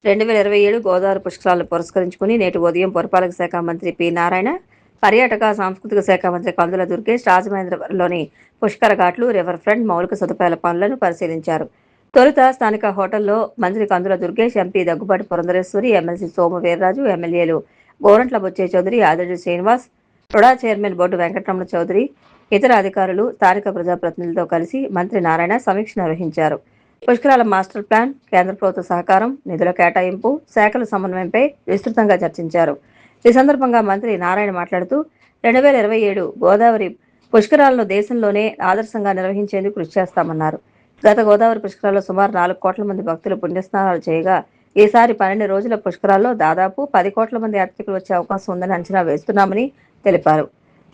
2027 గోదావరి పుష్కరాలను పురస్కరించుకుని నేటి ఉదయం పురపాలక శాఖ మంత్రి పి. నారాయణ, పర్యాటక, సాంస్కృతిక శాఖ మంత్రి కందుల దుర్గేష్ రాజమహేంద్రవరంలోని పుష్కర ఘాట్లు, రివర్ ఫ్రంట్ మౌలిక సదుపాయాల పనులను పరిశీలించారు. తొలుత స్థానిక హోటల్లో మంత్రి కందుల దుర్గేష్, ఎంపీ దగ్గుబాటి పురంధరేశ్వరి, ఎమ్మెల్సీ సోము వీర్రాజు, ఎమ్మెల్యేలు గోరంట్ల బుచ్చయ్య చౌదరి, ఆదిరెడ్డి శ్రీనివాస్, రుడా చైర్మన్ బొడ్డు వెంకటరమణ చౌదరి, ఇతర అధికారులు, స్థానిక ప్రజాప్రతినిధులతో కలిసి మంత్రి నారాయణ సమీక్ష నిర్వహించారు. పుష్కరాల మాస్టర్ ప్లాన్, కేంద్ర ప్రభుత్వ సహకారం, నిధుల కేటాయింపు, శాఖల సమన్వయంపై విస్తృతంగా చర్చించారు. ఈ సందర్భంగా మంత్రి నారాయణ మాట్లాడుతూ 2027 గోదావరి పుష్కరాలను దేశంలోనే ఆదర్శంగా నిర్వహించేందుకు కృషి చేస్తామన్నారు. గత గోదావరి పుష్కరాల్లో సుమారు 4 కోట్ల మంది భక్తులు పుణ్యస్నానాలు చేయగా ఈసారి 12 రోజుల పుష్కరాల్లో దాదాపు 10 కోట్ల మంది యాత్రికులు వచ్చే అవకాశం ఉందని అంచనా వేస్తున్నామని తెలిపారు.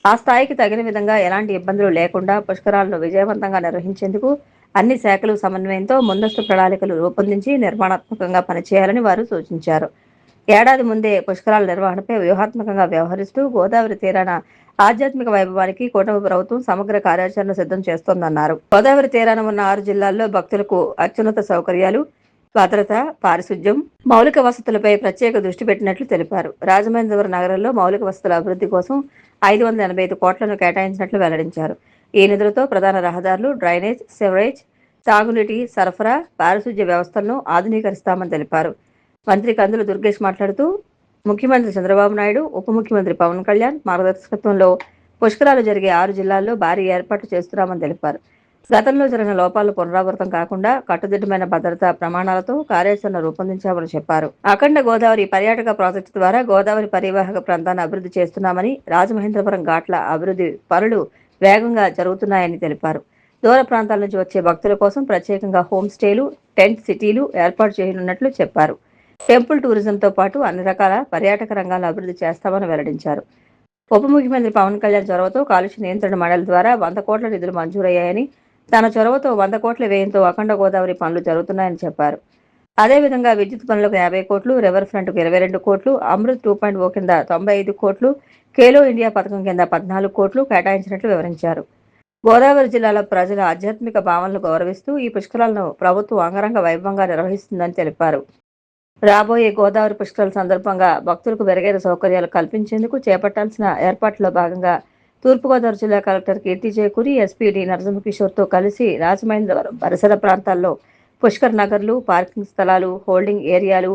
ఆ స్థాయికి తగిన విధంగా ఎలాంటి ఇబ్బందులు లేకుండా పుష్కరాలను విజయవంతంగా నిర్వహించేందుకు అన్ని శాఖలు సమన్వయంతో ముందస్తు ప్రణాళికలు రూపొందించి నిర్మాణాత్మకంగా పనిచేయాలని వారు సూచించారు. ఏడాది ముందే పుష్కరాల నిర్వహణపై వ్యూహాత్మకంగా వ్యవహరిస్తూ గోదావరి తీరాన ఆధ్యాత్మిక వైభవానికి కూటమి ప్రభుత్వం సమగ్ర కార్యాచరణ సిద్ధం చేస్తోందన్నారు. గోదావరి తీరాన ఉన్న 6 జిల్లాల్లో భక్తులకు అత్యున్నత సౌకర్యాలు, భద్రత, పారిశుధ్యం, మౌలిక వసతులపై ప్రత్యేక దృష్టి పెట్టినట్లు తెలిపారు. రాజమహేంద్రవరం నగరంలో మౌలిక వసతుల అభివృద్ధి కోసం 585 కోట్లను కేటాయించినట్లు వెల్లడించారు. ఈ నిధులతో ప్రధాన రహదారులు, డ్రైనేజ్, సివరేజ్, తాగునీటి సరఫరా, పారిశుధ్య వ్యవస్థలను ఆధునీకరిస్తామని తెలిపారు. మంత్రి కందుల దుర్గేష్ మాట్లాడుతూ ముఖ్యమంత్రి చంద్రబాబు నాయుడు, ఉప ముఖ్యమంత్రి పవన్ కళ్యాణ్ మార్గదర్శకత్వంలో పుష్కరాలు జరిగే 6 జిల్లాల్లో భారీ ఏర్పాట్లు చేస్తున్నామని తెలిపారు. గతంలో జరిగిన లోపాలు పునరావృతం కాకుండా కట్టుదిట్టమైన భద్రతా ప్రమాణాలతో కార్యాచరణ రూపొందించామని చెప్పారు. అఖండ గోదావరి పర్యాటక ప్రాజెక్టు ద్వారా గోదావరి పరివాహక ప్రాంతాన్ని అభివృద్ధి చేస్తున్నామని, రాజమహేంద్రవరం ఘాట్ల అభివృద్ధి పనులు వేగంగా జరుగుతున్నాయని తెలిపారు. దూర ప్రాంతాల నుంచి వచ్చే భక్తుల కోసం ప్రత్యేకంగా హోమ్ స్టేలు, టెంట్ సిటీలు ఏర్పాటు చేయనున్నట్లు చెప్పారు. టెంపుల్ టూరిజంతో పాటు అన్ని రకాల పర్యాటక రంగాలను అభివృద్ధి చేస్తామని వెల్లడించారు. ఉప ముఖ్యమంత్రి పవన్ కళ్యాణ్ చొరవతో కాలుష్య నియంత్రణ మండలి ద్వారా 100 కోట్ల నిధులు మంజూరయ్యాయని, తన చొరవతో 100 కోట్ల వ్యయంతో అఖండ గోదావరి పనులు జరుగుతున్నాయని చెప్పారు. అదేవిధంగా విద్యుత్ పనులకు 50 కోట్లు, రివర్ ఫ్రంట్కు 22 కోట్లు, అమృత్ 2.0 కింద 95 కోట్లు, ఖేలో ఇండియా పథకం కింద 14 కోట్లు కేటాయించినట్లు వివరించారు. గోదావరి జిల్లాల ప్రజల ఆధ్యాత్మిక భావనలు గౌరవిస్తూ ఈ పుష్కరాలను ప్రభుత్వం అంగరంగ వైభవంగా నిర్వహిస్తుందని తెలిపారు. రాబోయే గోదావరి పుష్కరాల సందర్భంగా భక్తులకు మెరుగైన సౌకర్యాలు కల్పించేందుకు చేపట్టాల్సిన ఏర్పాట్లలో భాగంగా తూర్పుగోదావరి జిల్లా కలెక్టర్ కీర్తి చేకూరి, ఎస్పీ డి నరసింహకిషోర్తో కలిసి రాజమహేంద్రవరం పరిసర ప్రాంతాల్లో పుష్కర్ నగర్లు, పార్కింగ్ స్థలాలు, హోల్డింగ్ ఏరియాలు,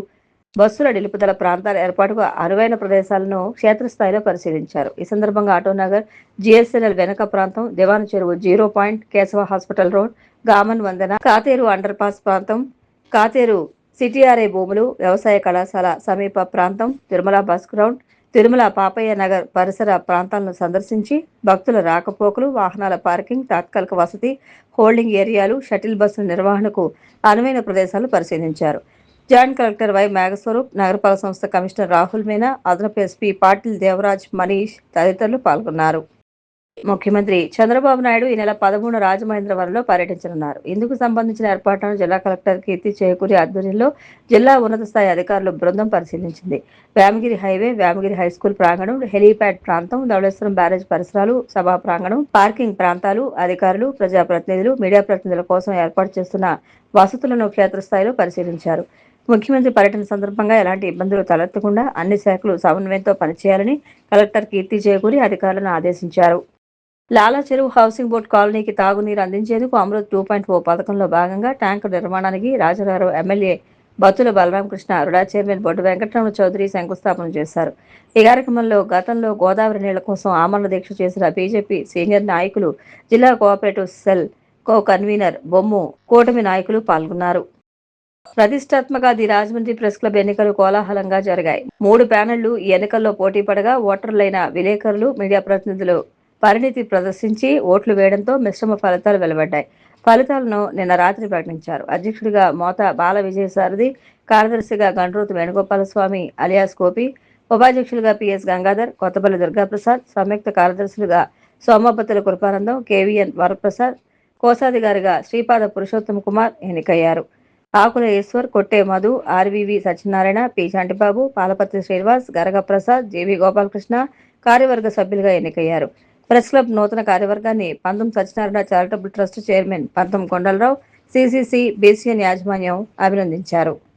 బస్సుల నిలుపుదల ప్రాంతాల ఏర్పాటుకు అనువైన ప్రదేశాలను క్షేత్రస్థాయిలో పరిశీలించారు. ఈ సందర్భంగా ఆటోనగర్, జిఎస్ఎన్ఎల్ వెనక ప్రాంతం, Diwan Cheruvu 0 point, Keshava hospital road, Gammon Vandana, Katheru underpass ప్రాంతం, కాతేరు సిటీఆర్ఐ భూములు, వ్యవసాయ కళాశాల సమీప ప్రాంతం, తిరుమల బస్ గ్రౌండ్, తిరుమల పాపయ్య నగర్ పరిసర ప్రాంతాలను సందర్శించి భక్తుల రాకపోకలు, వాహనాల పార్కింగ్, తాత్కాలిక వసతి, హోల్డింగ్ ఏరియాలు, షటిల్ బస్సుల నిర్వహణకు అనువైన ప్రదేశాలు పరిశీలించారు. జాయింట్ కలెక్టర్ వై మేఘస్వరూప్, నగరపాలక సంస్థ కమిషనర్ రాహుల్ మీనా, అదనపు ఎస్పీ పాటిల్ దేవరాజ్, మనీష్ తదితరులు పాల్గొన్నారు. ముఖ్యమంత్రి చంద్రబాబు నాయుడు ఈ నెల 13 రాజమహేంద్రవరంలో పర్యటించనున్నారు. ఇందుకు సంబంధించిన ఏర్పాట్లను జిల్లా కలెక్టర్ కీర్తి చేకూరి ఆధ్వర్యంలో జిల్లా ఉన్నత స్థాయి అధికారుల బృందం పరిశీలించింది. వేమగిరి హైవే, వేమగిరి హైస్కూల్ ప్రాంగణం, హెలీప్యాడ్ ప్రాంతం, ధవళేశ్వరం బ్యారేజ్ పరిసరాలు, సభా ప్రాంగణం, పార్కింగ్ ప్రాంతాలు, అధికారులు, ప్రజాప్రతినిధులు, మీడియా ప్రతినిధుల కోసం ఏర్పాటు చేస్తున్న వసతులను క్షేత్రస్థాయిలో పరిశీలించారు. ముఖ్యమంత్రి పర్యటన సందర్భంగా ఎలాంటి ఇబ్బందులు తలెత్తకుండా అన్ని శాఖలు సమన్వయంతో పనిచేయాలని కలెక్టర్ కీర్తి చేకూరి అధికారులను ఆదేశించారు. లాలా చెరువు హౌసింగ్ బోర్డు కాలనీకి తాగునీరు అందించేందుకు అమృత్ 2.0 పథకంలో భాగంగా ట్యాంకు నిర్మాణానికి Rajanagaram MLA Battula Balaramakrishna, RUDA chairman Boddu Venkataramana Chowdary శంకుస్థాపన చేశారు. ఈ కార్యక్రమంలో గతంలో గోదావరి నీళ్ల కోసం ఆమరణ దీక్ష చేసిన బీజేపీ సీనియర్ నాయకులు, జిల్లా కోఆపరేటివ్ సెల్ కో కన్వీనర్ బొమ్ము, కూటమి నాయకులు పాల్గొన్నారు. ప్రతిష్టాత్మక ది రాజమండ్రి ప్రెస్ క్లబ్ ఎన్నికలు కోలాహలంగా జరిగాయి. 3 ప్యానెళ్లు ఈ ఎన్నికల్లో పోటీ పడగా ఓటర్లైన విలేకరులు, మీడియా ప్రతినిధులు పరిణితి ప్రదర్శించి ఓట్లు వేయడంతో మిశ్రమ ఫలితాలు వెలువడ్డాయి. ఫలితాలను నిన్న రాత్రి ప్రకటించారు. అధ్యక్షుడిగా మోత బాల విజయసారథి, కార్యదర్శిగా గండ్రోతు వేణుగోపాలస్వామి అలియాస్ గోపి, ఉపాధ్యక్షులుగా పిఎస్ గంగాధర్, కొత్తపల్లి దుర్గాప్రసాద్, సంయుక్త కార్యదర్శులుగా సోమబత్తుల కృపానందం, కేవీఎన్ వరప్రసాద్, కోశాధికారిగా శ్రీపాద పురుషోత్తమ కుమార్ ఎన్నికయ్యారు. ఆకుల ఈశ్వర్, కొట్టే మధు, ఆర్వీవి సత్యనారాయణ, పి చంటిబాబు, పాలపత్రి శ్రీనివాస్, గరగ ప్రసాద్, జేవి గోపాలకృష్ణ కార్యవర్గ సభ్యులుగా ఎన్నికయ్యారు. ప్రెస్ క్లబ్ నూతన కార్యవర్గాన్ని పంతం సత్యనారాయణ చారిటబుల్ ట్రస్ట్ చైర్మన్ పంతం కొండలరావు, సిసిసి, బీసీఎన్ యాజమాన్యం అభినందించారు.